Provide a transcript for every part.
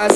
Hey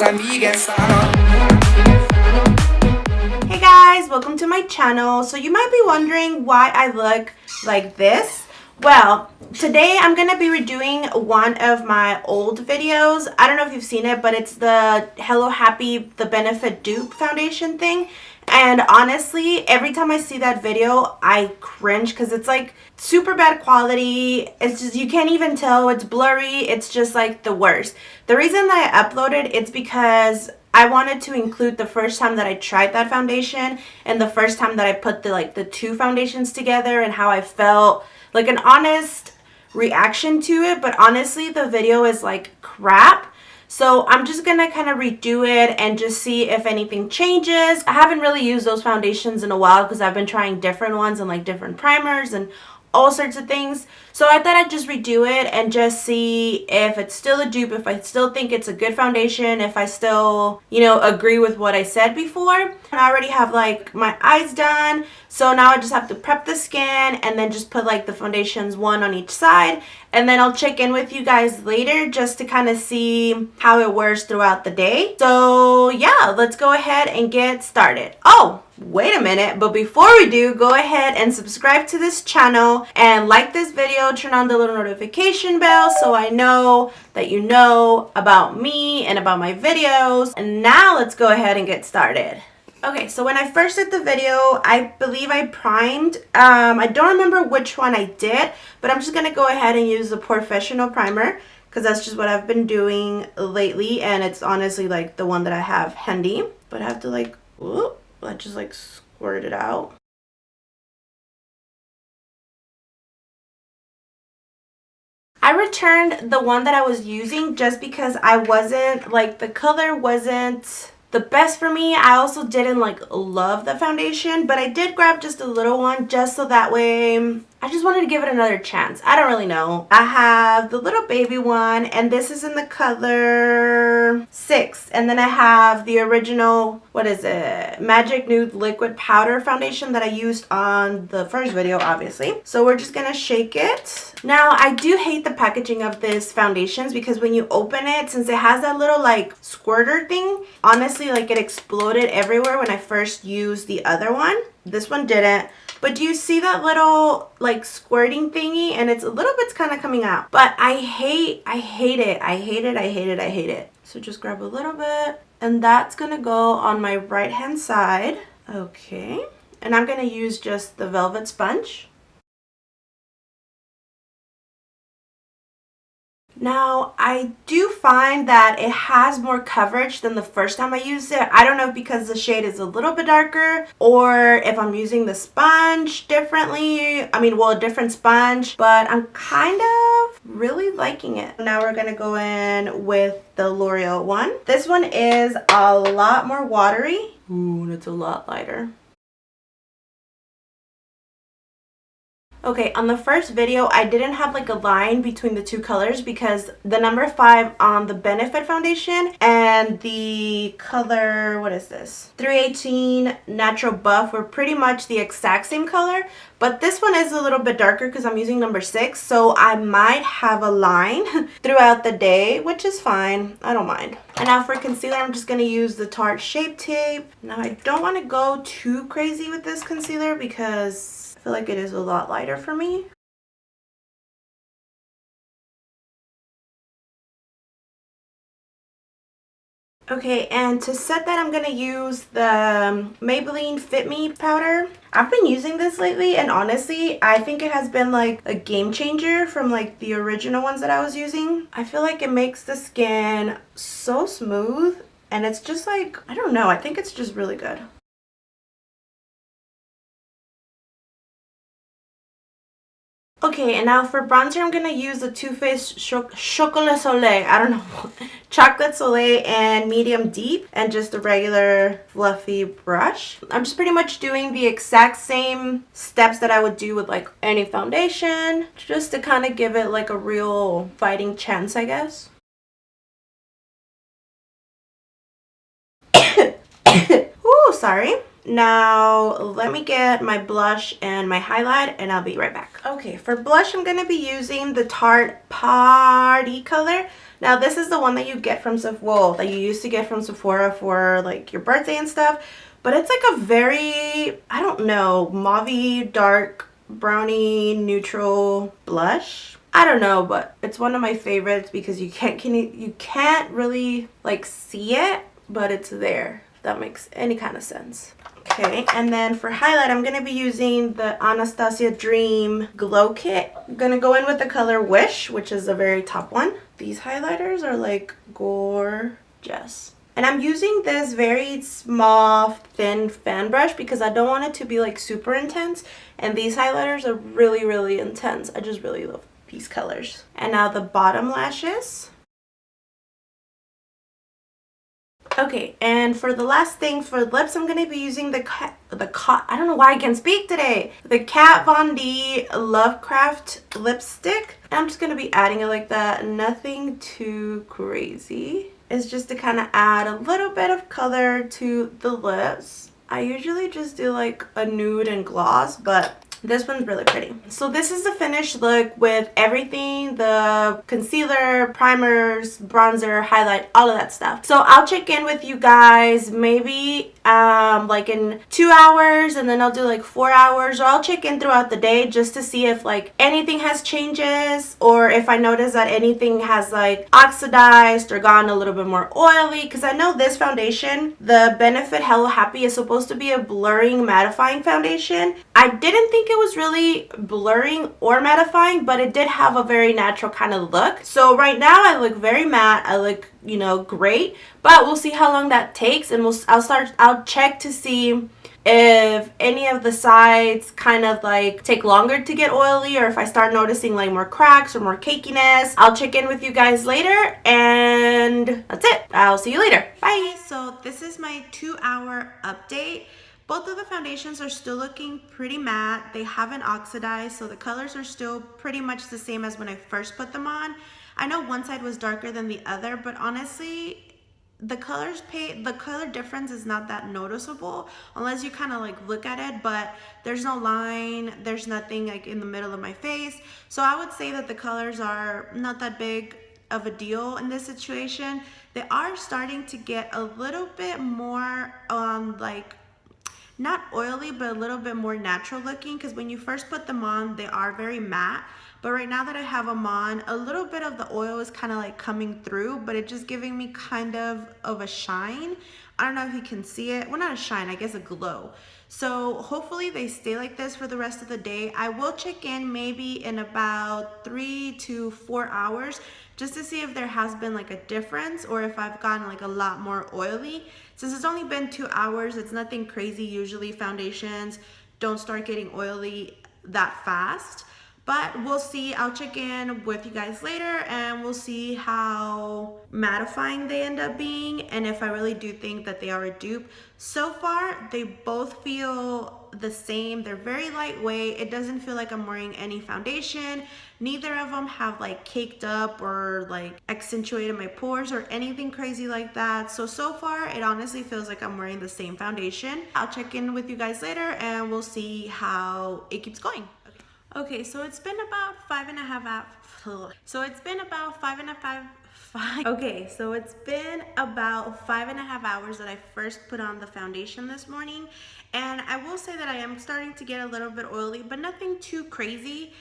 guys, welcome to my channel. So you might be wondering why I look like this. Well, today I'm going to be redoing one of my old videos. I don't know if you've seen it, but it's the Hello Happy the Benefit Dupe foundation thing. And honestly, every time I see that video, I cringe because it's like super bad quality. It's just, you can't even tell. It's blurry. It's just like the worst. The reason that I uploaded, it's because I wanted to include the first time that I tried that foundation and the first time that I put the two foundations together and how I felt, like an honest reaction to it. But honestly, the video is like crap. So I'm just going to kind of redo it and just see if anything changes. I haven't really used those foundations in a while because I've been trying different ones and like different primers and all sorts of things. So I thought I'd just redo it and just see if it's still a dupe, if I still think it's a good foundation, if I still, agree with what I said before. And I already have like my eyes done. So now I just have to prep the skin and then just put like the foundations one on each side. And then I'll check in with you guys later just to kind of see how it works throughout the day. So yeah, let's go ahead and get started. Oh, wait a minute. But before we do, go ahead and subscribe to this channel and like this video. Turn on the little notification bell so I know that you know about me and about my videos. And now let's go ahead and get started. Okay, so when I first did the video, I believe I primed. I don't remember which one I did, but I'm just going to go ahead and use the Professional Primer because that's just what I've been doing lately, and it's honestly like the one that I have handy. But I have to like, whoop, I just like squirt it out. I returned the one that I was using just because I wasn't, like, the color wasn't the best for me. I also didn't like love the foundation, but I did grab just a little one just so that way I just wanted to give it another chance. I don't really know. I have the little baby one, and this is in the color 6. And then I have the original, what is it? Magic Nude Liquid Powder foundation that I used on the first video, obviously. So we're just gonna shake it. Now, I do hate the packaging of this foundations because when you open it, since it has that little like squirter thing, honestly, like it exploded everywhere when I first used the other one. This one didn't. But do you see that little like squirting thingy? And it's a little bit's kind of coming out. But I hate it. So just grab a little bit. And that's going to go on my right hand side. Okay. And I'm going to use just the velvet sponge. Now, I do find that it has more coverage than the first time I used it. I don't know if because the shade is a little bit darker or if I'm using the sponge differently. I mean, well, a different sponge, but I'm kind of really liking it. Now we're going to go in with the L'Oreal one. This one is a lot more watery. Ooh, and it's a lot lighter. Okay, on the first video, I didn't have like a line between the two colors because the number 5 on the Benefit foundation and the color, what is this? 318 Natural Buff were pretty much the exact same color, but this one is a little bit darker because I'm using number 6, so I might have a line throughout the day, which is fine. I don't mind. And now for concealer, I'm just going to use the Tarte Shape Tape. Now, I don't want to go too crazy with this concealer because I feel like it is a lot lighter for me. Okay, and to set that, I'm going to use the Maybelline Fit Me powder. I've been using this lately, and honestly, I think it has been like a game changer from like the original ones that I was using. I feel like it makes the skin so smooth, and it's just like, I don't know, I think it's just really good. Okay, and now for bronzer, I'm going to use the Too Faced Chocolat Soleil. I don't know. Chocolate Soleil and Medium Deep, and just a regular fluffy brush. I'm just pretty much doing the exact same steps that I would do with like any foundation, just to kind of give it like a real fighting chance, I guess. Ooh, sorry. Now, let me get my blush and my highlight, and I'll be right back. Okay, for blush, I'm going to be using the Tarte Party color. Now this is the one that you get from Sephora, that you used to get from Sephora for like your birthday and stuff. But it's like a very, I don't know, mauve, dark, brownie, neutral blush. I don't know, but it's one of my favorites because you can't really like see it, but it's there. If that makes any kind of sense. Okay, and then for highlight, I'm going to be using the Anastasia Dream Glow Kit. I'm going to go in with the color Wish, which is the very top one. These highlighters are like gorgeous. And I'm using this very small, thin fan brush because I don't want it to be like super intense. And these highlighters are really, really intense. I just really love these colors. And now the bottom lashes. Okay, and for the last thing, for lips, I'm going to be using I don't know why I can't speak today. The Kat Von D Lovecraft lipstick. And I'm just going to be adding it like that. Nothing too crazy. It's just to kind of add a little bit of color to the lips. I usually just do like a nude and gloss, but this one's really pretty. So this is the finished look with everything, the concealer, primers, bronzer, highlight, all of that stuff. So I'll check in with you guys maybe like in 2 hours, and then I'll do like 4 hours, or I'll check in throughout the day just to see if like anything has changes, or if I notice that anything has like oxidized or gone a little bit more oily. Because I know this foundation, the Benefit Hello Happy, is supposed to be a blurring mattifying foundation. I didn't think it was really blurring or mattifying, but it did have a very natural kind of look. So right now I look very matte. I look, you know, great, but we'll see how long that takes, and I'll check to see if any of the sides kind of like take longer to get oily, or if I start noticing like more cracks or more cakiness. I'll check in with you guys later, and that's it. I'll see you later. Bye. So this is my 2-hour update. Both of the foundations are still looking pretty matte. They haven't oxidized, so the colors are still pretty much the same as when I first put them on. I know one side was darker than the other, but honestly, the color difference is not that noticeable unless you kind of like look at it, but there's no line, there's nothing like in the middle of my face. So I would say that the colors are not that big of a deal in this situation. They are starting to get a little bit more like not oily, but a little bit more natural looking, because when you first put them on, they are very matte. But right now that I have them on, a little bit of the oil is kind of like coming through, but it's just giving me kind of a shine. I don't know if you can see it. Well, not a shine, I guess a glow. So hopefully they stay like this for the rest of the day. I will check in maybe in about 3 to 4 hours just to see if there has been like a difference, or if I've gotten like a lot more oily. Since it's only been 2 hours, it's nothing crazy. Usually foundations don't start getting oily that fast. But we'll see. I'll check in with you guys later, and we'll see how mattifying they end up being, and if I really do think that they are a dupe. So far, they both feel the same. They're very lightweight. It doesn't feel like I'm wearing any foundation. Neither of them have like caked up or like accentuated my pores or anything crazy like that. So far, it honestly feels like I'm wearing the same foundation. I'll check in with you guys later, and we'll see how it keeps going. Okay, so it's been about 5.5 hours. So it's been about 5.5 hours that I first put on the foundation this morning. And I will say that I am starting to get a little bit oily, but nothing too crazy.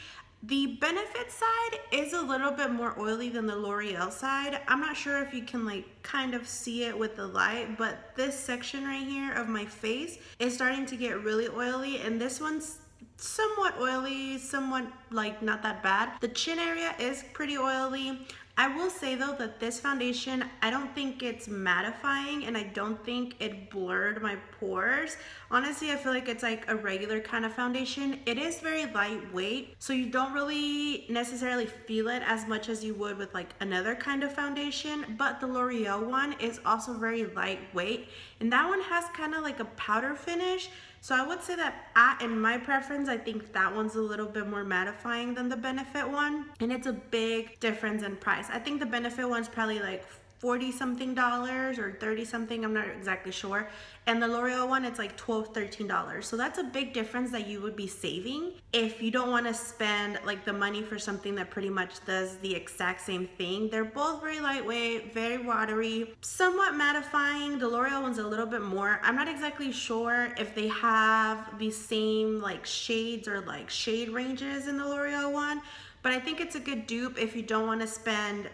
The Benefit side is a little bit more oily than the L'Oreal side. I'm not sure if you can like kind of see it with the light, but this section right here of my face is starting to get really oily, and this one's somewhat oily, somewhat like not that bad. The chin area is pretty oily. I will say though that this foundation, I don't think it's mattifying, and I don't think it blurred my pores. Honestly, I feel like it's like a regular kind of foundation. It is very lightweight, so you don't really necessarily feel it as much as you would with like another kind of foundation. But the L'Oreal one is also very lightweight, and that one has kind of like a powder finish. So I would say that in my preference, I think that one's a little bit more mattifying than the Benefit one. And it's a big difference in price. I think the Benefit one's probably like 40 something dollars or 30 something, I'm not exactly sure. And the L'Oreal one, it's like $12, $13. So that's a big difference that you would be saving if you don't want to spend like the money for something that pretty much does the exact same thing. They're both very lightweight, very watery, somewhat mattifying. The L'Oreal one's a little bit more. I'm not exactly sure if they have the same like shades or like shade ranges in the L'Oreal one, but I think it's a good dupe if you don't want to spend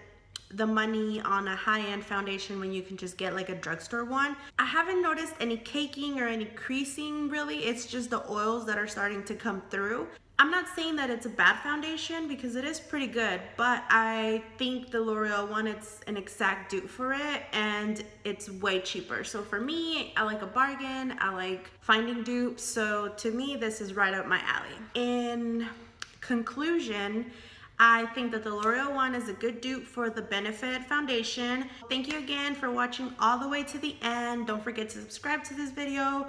the money on a high-end foundation when you can just get like a drugstore one. I haven't noticed any caking or any creasing really. It's just the oils that are starting to come through. I'm not saying that it's a bad foundation because it is pretty good, but I think the L'Oreal one, it's an exact dupe for it and it's way cheaper. So for me, I like a bargain. I like finding dupes. So to me, this is right up my alley. In conclusion, I think that the L'Oreal one is a good dupe for the Benefit foundation. Thank you again for watching all the way to the end. Don't forget to subscribe to this video.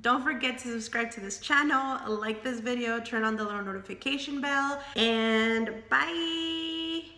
Don't forget to subscribe to this channel, like this video, turn on the little notification bell, and bye.